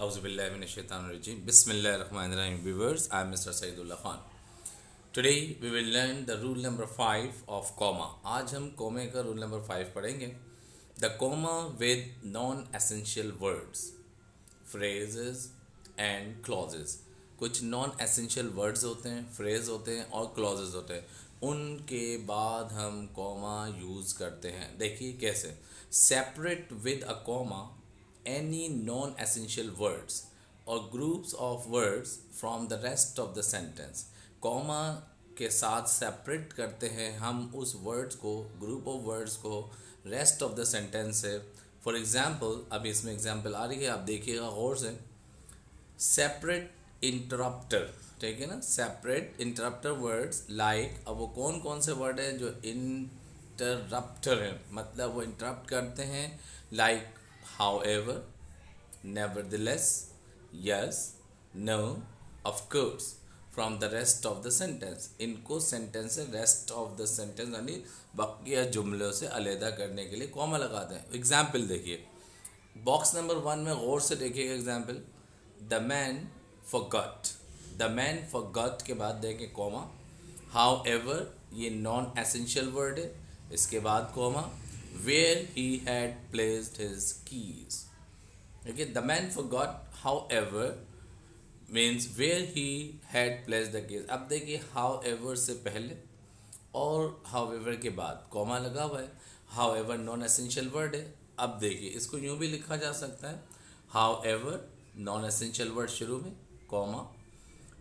Auzubillahiminash-shaytanir-rajim. Bismillahir-rahmanir-rahim. Viewers, I am Mr. Saidullah Khan. Today we will learn the rule number 5 of comma. आज हम comma का rule number 5 पढ़ेंगे. The comma with non-essential words, phrases and clauses. कुछ non-essential words होते हैं, phrase होते हैं और clauses होते हैं. उनके बाद हम comma use करते हैं. देखिए कैसे. Separate with a comma any non-essential words or groups of words from the rest of the sentence. Comma के साथ सेपरेट करते हैं हम उस वर्ड्स को, ग्रुप ऑफ वर्ड्स को रेस्ट ऑफ द सेंटेंस से. फॉर एग्जाम्पल, अभी इसमें एग्जाम्पल आ रही है, आप देखिएगा गौर से. सेपरेट इंटरप्टर, ठीक है ना. सेपरेट इंटरप्टर वर्ड्स लाइक, अब वो कौन कौन से वर्ड हैं जो इंटरप्टर हैं, मतलब वो इंटरप्ट करते हैं. Like however, nevertheless, yes, no, of course, from the rest of the sentence. इनको सेंटेंस से रेस्ट ऑफ द सेंटेंस यानी बाकी जुमलों से अलहदा करने के लिए कॉमा लगाते हैं. एग्जाम्पल देखिए, बॉक्स नंबर 1 में गौर से देखिएगा example. The man forgot, the man forgot के बाद देखिए कॉमा. however, ये नॉन एसेंशियल वर्ड है, इसके बाद comma. where he had placed his keys. Okay, the man forgot, however means where he had placed the keys. अब देखिए however से पहले और however के बाद कॉमा लगा हुआ है. however नॉन एसेंशियल वर्ड है. अब देखिए इसको यूँ भी लिखा जा सकता है, however नॉन एसेंशियल वर्ड शुरू में comma.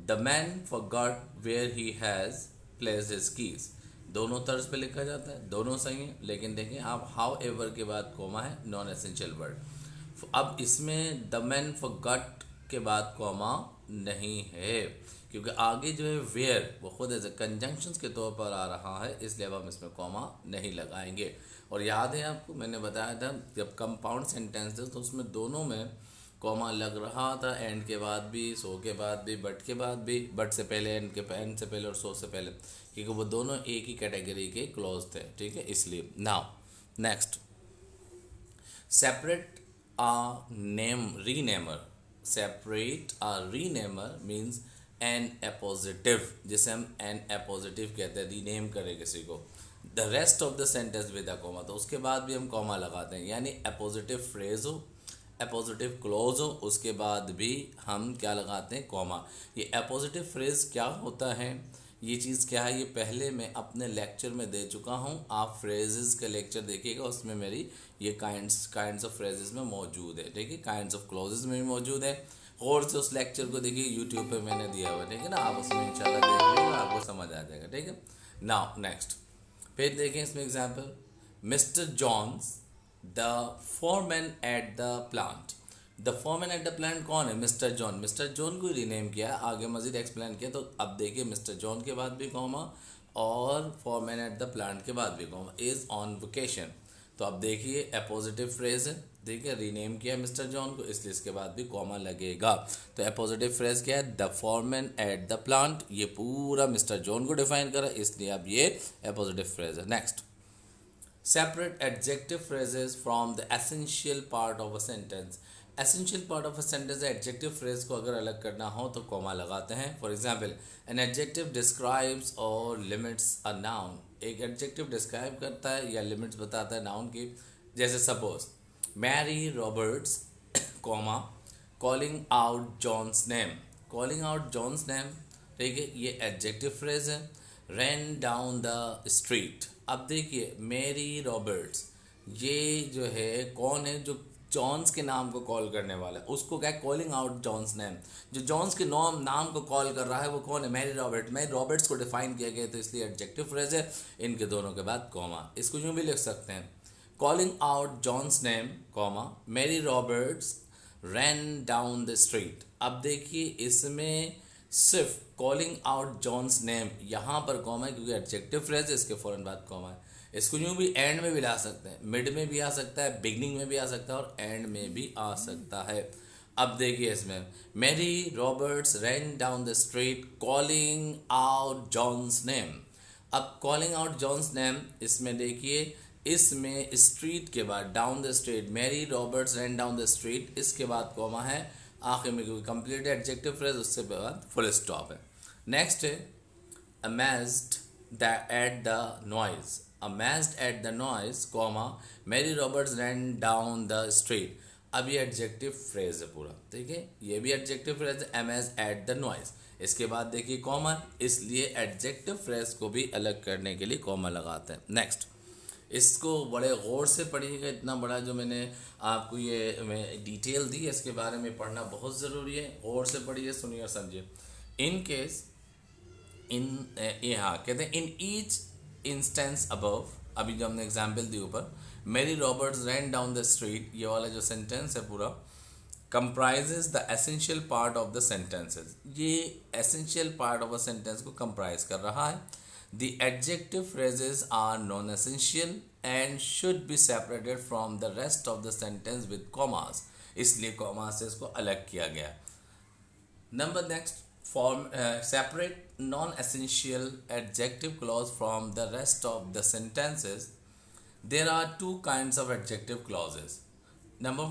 the man forgot where he has placed his keys. दोनों तर्ज पे लिखा जाता है, दोनों सही हैं, लेकिन देखें आप हाउ एवर के बाद कॉमा है, नॉन एसेंशियल वर्ड. अब इसमें द मैन फॉरगॉट के बाद कॉमा नहीं है, क्योंकि आगे जो है वेयर वो खुद एज ए कंजंक्शंस के तौर पर आ रहा है, इसलिए अब हम इसमें कॉमा नहीं लगाएंगे. और याद है आपको, मैंने बताया था जब कंपाउंड सेंटेंस थे तो उसमें दोनों में कॉमा लग रहा था, एंड के बाद भी, सो के बाद भी, बट के बाद भी. बट से पहले, एंड के एंड से पहले और सो से पहले, क्योंकि वो दोनों एक ही कैटेगरी के क्लॉज थे, ठीक है, इसलिए. नाउ नेक्स्ट, सेपरेट आ नेम रीनेमर. सेपरेट आ रीनेमर मीन्स एन एपोजिटिव, जिसे हम एन एपोजिटिव कहते हैं, रीनेम करें किसी को. The rest of the sentence with a comma, तो उसके बाद भी हम कॉमा लगाते हैं, यानी एपोजिटिव फ्रेज हो, एपोजिटिव क्लोज हो, उसके बाद भी हम क्या लगाते हैं, कॉमा. ये एपोजिटिव फ्रेज क्या होता है, ये चीज़ क्या है, ये पहले मैं अपने लेक्चर में दे चुका हूँ. आप फ्रेजेस का लेक्चर देखिएगा, उसमें मेरी ये काइंड्स ऑफ फ्रेजेस में मौजूद है, ठीक है. काइंड्स ऑफ क्लोजेस में भी मौजूद है. और से उस लेक्चर को देखिए, यूट्यूब पे मैंने दिया हुआ है, ठीक है ना. आप उसमें इंशाल्लाह देख लीजिएगा, आपको समझ आ जाएगा, ठीक है. नाउ नेक्स्ट, फिर देखें इसमें example. Mister John's the foreman at the plant. The foreman at the plant कौन है, मिस्टर जॉन. मिस्टर जॉन को रीनेम किया, आगे मजीद एक्सप्लेन किया. तो अब देखिए मिस्टर जॉन के बाद भी कॉमा और फोरमैन एट द प्लांट के बाद भी कॉमा. इज़ ऑन वेकेशन, तो अब देखिए अपोजिटिव फ्रेज है, देखिए रीनेम किया मिस्टर जॉन को, इसलिए इसके बाद भी कॉमा लगेगा. तो अपोजिटिव फ्रेज क्या है, the foreman at the plant. ये पूरा मिस्टर जॉन को डिफाइन करा, इसलिए अब ये अपोजिटिव फ्रेज है. Next, separate adjective phrases from the essential part of a sentence. Essential part of a sentence adjective phrase को अगर अलग करना हो तो कॉमा लगाते हैं. For example, an adjective describes और लिमिट्स अ नाउन. एक एडजेक्टिव डिस्क्राइब करता है या लिमिट्स बताता है नाउन की. जैसे suppose, Mary Roberts comma calling out John's name. Calling out John's name, ठीक है, ये एडजेक्टिव फ्रेज है. Ran down the street. अब देखिए मैरी रॉबर्ट्स, ये जो है कौन है, जो जॉन्स के नाम को कॉल करने वाला है, उसको क्या है, कॉलिंग आउट जॉन्स नेम. जो जॉन्स के नाम को कॉल कर रहा है वो कौन है, मैरी रॉबर्ट. मैरी रॉबर्ट्स को डिफाइन किया गया, तो इसलिए एडजेक्टिव फ्रेज है. इनके दोनों के बाद कॉमा. इसको यूँ भी लिख सकते हैं, calling out John's name comma Mary Roberts ran down the street. अब देखिए इसमें सिर्फ कॉलिंग आउट जॉन्स नेम, यहाँ पर कॉमा है क्योंकि एडजेक्टिव फ्रेज है, इसके फ़ौरन बाद कॉमा है. इसको यूँ भी एंड में भी ला सकते हैं, मिड में भी आ सकता है, बिगनिंग में भी आ सकता है और एंड में भी आ सकता है. अब देखिए इसमें Mary Roberts ran down the street calling out John's name. अब कॉलिंग आउट जॉन्स नेम, इसमें देखिए इसमें स्ट्रीट के बाद down the street, Mary Roberts ran down the street, इसके बाद कॉमा है, आखिर में क्योंकि कंप्लीट एडजेक्टिव फ्रेज, उससे बाद फुल स्टॉप है। नेक्स्ट है amazed at the noise, amazed at the noise, comma, Mary Roberts ran down the street। अब ये एडजेक्टिव फ्रेज है पूरा, ठीक है, ये भी एडजेक्टिव फ्रेज है, amazed at the noise। इसके बाद देखिए कॉमा, इसलिए एडजेक्टिव फ्रेज को भी अलग करने के लिए कॉमा लगाते हैं। नेक्स्ट, इसको बड़े गौर से पढ़िएगा, इतना बड़ा जो मैंने आपको ये डिटेल दी है, इसके बारे में पढ़ना बहुत ज़रूरी है, गौर से पढ़िए, सुनिए और समझिए। इन केस, इन यहाँ कहते हैं इन ईच इंस्टेंस अबव, अभी जो हमने एग्जाम्पल दी ऊपर, Mary Roberts ran down the street, ये वाला जो सेंटेंस है पूरा comprises the essential part of the sentences, ये essential part of a sentence को कंप्राइज कर रहा है। The adjective phrases are non essential and should be separated from the rest of the sentence with commas, इसलिए commas से इसको अलग किया गया। Number next, form separate non-essential adjective clause from the rest of the sentences. There are two kinds of adjective clauses. Number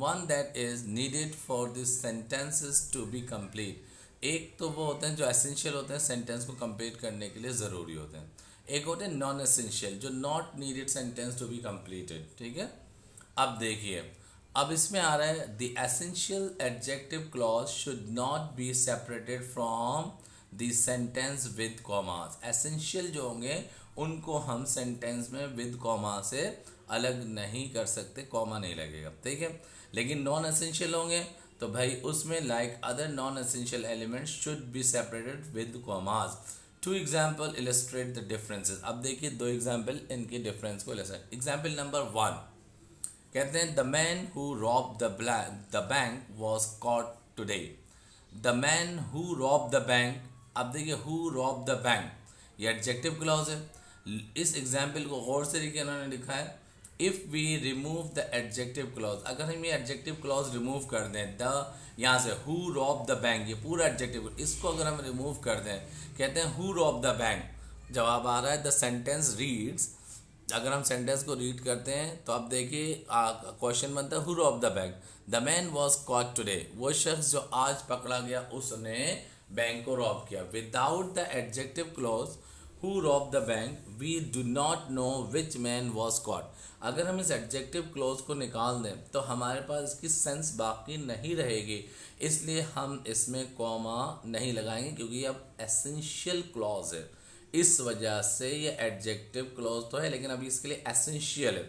one that is needed for the sentences to be complete. एक तो वो होते हैं जो essential होते हैं, sentence को complete करने के लिए ज़रूरी होते हैं। एक होते हैं नॉन एसेंशियल, जो not needed sentence to be completed, ठीक है। अब देखिए, अब इसमें आ रहा है the essential adjective clause should not be separated from the sentence with commas. Essential जो होंगे उनको हम सेंटेंस में विद कॉमा से अलग नहीं कर सकते, कॉमा नहीं लगेगा, ठीक है। लेकिन नॉन एसेंशियल होंगे तो भाई उसमें like other non essential elements should be separated with commas. Two example illustrate the differences. अब देखिए दो एग्जाम्पल इनके डिफरेंस को इलस्ट्रेट। एग्जाम्पल नंबर 1 कहते हैं the man who rob the bank was caught today. The man who rob the bank, अब देखिए who rob the bank, ये एडजेक्टिव क्लॉज है। इस एग्जाम्पल को गौर से देखिए, उन्होंने लिखा है if we remove the adjective clause, अगर हम ये एडजेक्टिव क्लॉज रिमूव कर दें, द यहाँ से हु रॉब द बैंक, ये पूरा एडजेक्टिव, इसको अगर हम रिमूव कर दें, कहते हैं हु रॉब द बैंक, जवाब आ रहा है द सेंटेंस रीड्स। अगर हम सेंटेंस को रीड करते हैं तो अब देखिए क्वेश्चन बनता है who rob the bank, the man was caught today, वो शख्स जो आज पकड़ा गया उसने बैंक को रॉब किया। Without the adjective clause who rob the bank we do not know which man was caught. अगर हम इस एडजेक्टिव क्लॉज को निकाल दें तो हमारे पास इसकी सेंस बाकी नहीं रहेगी, इसलिए हम इसमें कॉमा नहीं लगाएंगे क्योंकि अब एसेंशियल क्लॉज है, इस वजह से ये एडजेक्टिव क्लॉज तो है लेकिन अभी इसके लिए एसेंशियल है।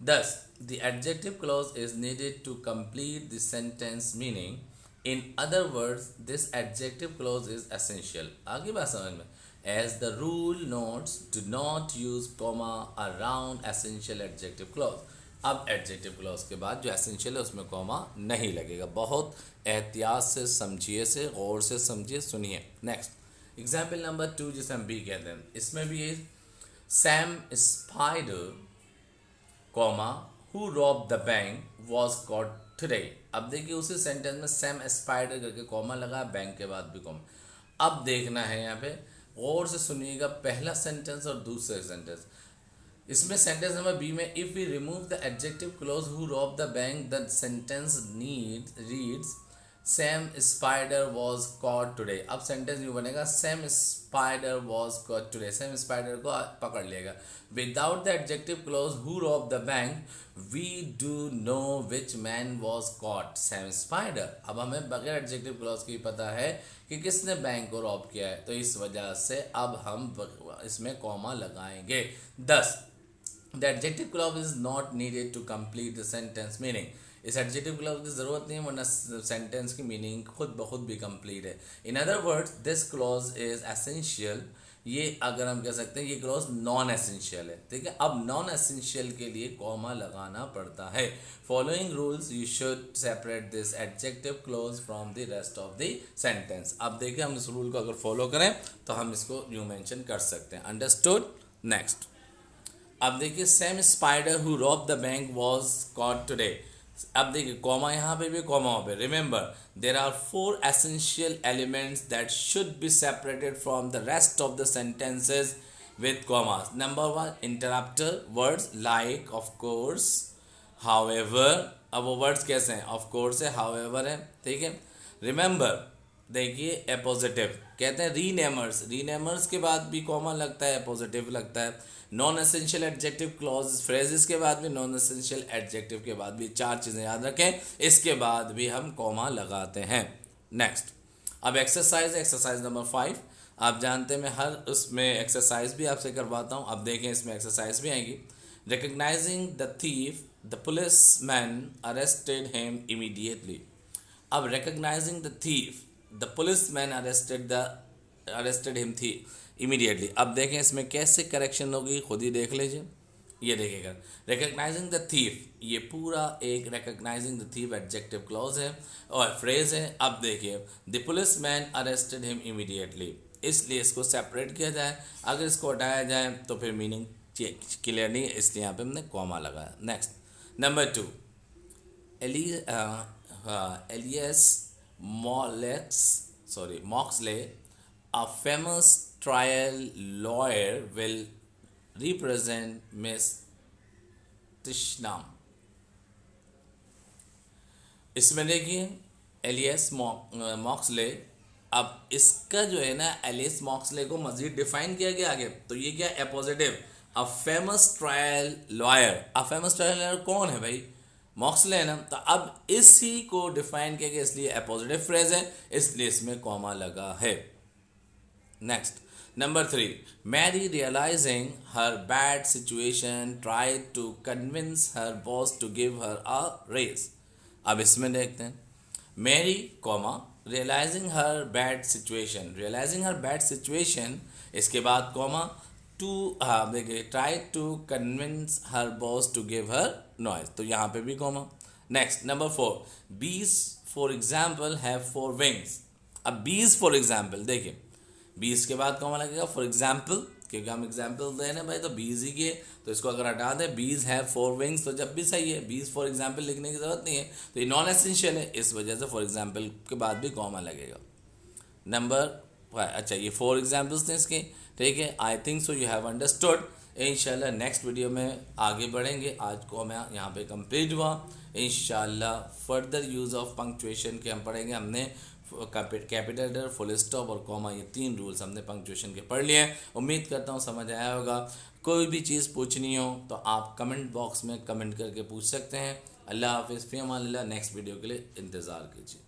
Thus the adjective clause is needed to complete the sentence meaning, in other words this adjective clause is essential. आगे बात समझ में, as the rule notes do not use comma around essential adjective clause. अब adjective clause के बाद जो essential है उसमें कॉमा नहीं लगेगा। बहुत एहतियात से समझिए, से गौर से समझिए, सुनिए। नेक्स्ट एग्जाम्पल नंबर 2 जिसे हम बी कहते हैं, इसमें भी ये Sam Spider comma who rob the bank was caught today. अब देखिए उसी सेंटेंस में सैम स्पाइडर करके कॉमा लगा, बैंक के बाद भी कॉमा। अब देखना है यहाँ पे, गौर से सुनिएगा पहला सेंटेंस और दूसरा सेंटेंस। इसमें सेंटेंस नंबर बी में if we remove the adjective clause who rob the bank the sentence reads Sam Spider was caught today. अब सेंटेंस यूँ बनेगा Sam Spider was caught today, Sam Spider को पकड़ लेगा। Without the adjective clause who rob the bank we do know which man was caught Sam Spider. अब हमें बगैर adjective clause की पता है कि किसने बैंक को रॉब किया है, तो इस वजह से अब हम इसमें कॉमा लगाएंगे। 10 the adjective clause is not needed to complete the sentence meaning. इस एडजेक्टिव क्लॉज की ज़रूरत नहीं है वरना सेंटेंस की मीनिंग खुद ब खुद भी कंप्लीट है। इन other words this clause is essential, ये अगर हम कह सकते हैं ये क्लॉज नॉन एसेंशियल है, ठीक है। अब नॉन एसेंशियल के लिए कॉमा लगाना पड़ता है। Following rules you should separate this adjective clause from the rest of the sentence. अब देखिए हम इस रूल को अगर फॉलो करें तो हम इसको यूँ मेंशन कर सकते हैं। अंडरस्टूड। नेक्स्ट अब देखिए Sam Spider who rob the bank was caught today. अब देखिए कॉमा यहाँ पे भी कॉमा वहाँ पे। Remember there are 4 essential elements that should be separated from the rest of the sentences with commas. Number 1 interrupter words like of course, however, अब वो words कैसे हैं, ऑफ कोर्स है, हाउएवर है, ठीक है। रिमेंबर, देखिए अपोजिटिव कहते हैं रीनेमर्स के बाद भी कॉमा लगता है, अपोजिटिव लगता है। Non essential adjective clause phrases के बाद भी, नॉन एसेंशियल एडजेक्टिव के बाद भी, 4 चीज़ें याद रखें, इसके बाद भी हम कॉमा लगाते हैं। नेक्स्ट, अब एक्सरसाइज नंबर 5। आप जानते हैं मैं हर उसमें एक्सरसाइज भी आपसे करवाता हूँ। अब देखें इसमें एक्सरसाइज भी आएगी। Recognising the thief, the police man arrested him immediately. अब recognising the thief, the police man arrested him थी इमीडिएटली। अब देखें इसमें कैसे करेक्शन होगी, खुद ही देख लीजिए। ये देखिएगा, रिकग्नाइजिंग द थीफ, ये पूरा एक recognising the thief adjective clause है और फ्रेज है। अब देखिए, the police man arrested him immediately, इसलिए इसको सेपरेट किया जाए। अगर इसको हटाया जाए तो फिर मीनिंग क्लियर नहीं है, इसलिए यहाँ पे हमने कॉमा लगाया। Next, number 2, alias Moxley, a famous trial lawyer, will represent Miss Tishnam. इसमें देखिए एलियस मॉक्सले, अब इसका जो है ना एलियस मॉक्सले को मजीद डिफाइन किया गया आगे, तो ये क्या है, positive. A famous trial lawyer, a famous trial lawyer कौन है भाई, मॉक्सले है ना। तो अब इसी को डिफाइन किया गया, इसलिए अपोजिटिव फ्रेज है, इसलिए इसमें कॉमा लगा है। Next, number 3, Mary realising her bad situation tried to convince her boss to give her a raise. अब इसमें देखते हैं, Mary comma realising her bad situation, इसके बाद कॉमा टू, देखिए try to convince her boss to give her noise, तो यहाँ पे भी कॉमा। नेक्स्ट, नंबर 4, बीज फॉर एग्जाम्पल हैव 4 विंग्स। अब बीज फॉर एग्जाम्पल, देखिए बीज के बाद कॉमा लगेगा फॉर एग्जाम्पल, क्योंकि हम एग्जाम्पल दे रहे हैं भाई, तो बीज ही के, तो इसको अगर हटा दें, बीज हैव 4 विंग्स, तो जब भी सही है, बीज फॉर एग्जाम्पल लिखने की जरूरत नहीं है, तो ये नॉन एसेंशियल है, इस वजह से फॉर एग्जाम्पल के बाद भी कॉमा लगेगा। नंबर, अच्छा ये 4 एग्जाम्पल्स थे इसके, ठीक है। I think so you have understood. इंशाल्लाह नेक्स्ट वीडियो में आगे बढ़ेंगे। आज को मैं यहाँ पे कंप्लीट हुआ। इंशाल्लाह फर्दर यूज़ ऑफ पंक्चुएशन के हम पढ़ेंगे। हमने कैपिटल लेटर, फुल स्टॉप और कॉमा, ये 3 रूल्स हमने पंक्चुएशन के पढ़ लिए हैं। उम्मीद करता हूँ समझ आया होगा। कोई भी चीज़ पूछनी हो तो आप कमेंट बॉक्स में कमेंट करके पूछ सकते हैं। अल्लाह हाफिज़, फ़ी अमान अल्लाह। नेक्स्ट वीडियो के लिए इंतज़ार कीजिए।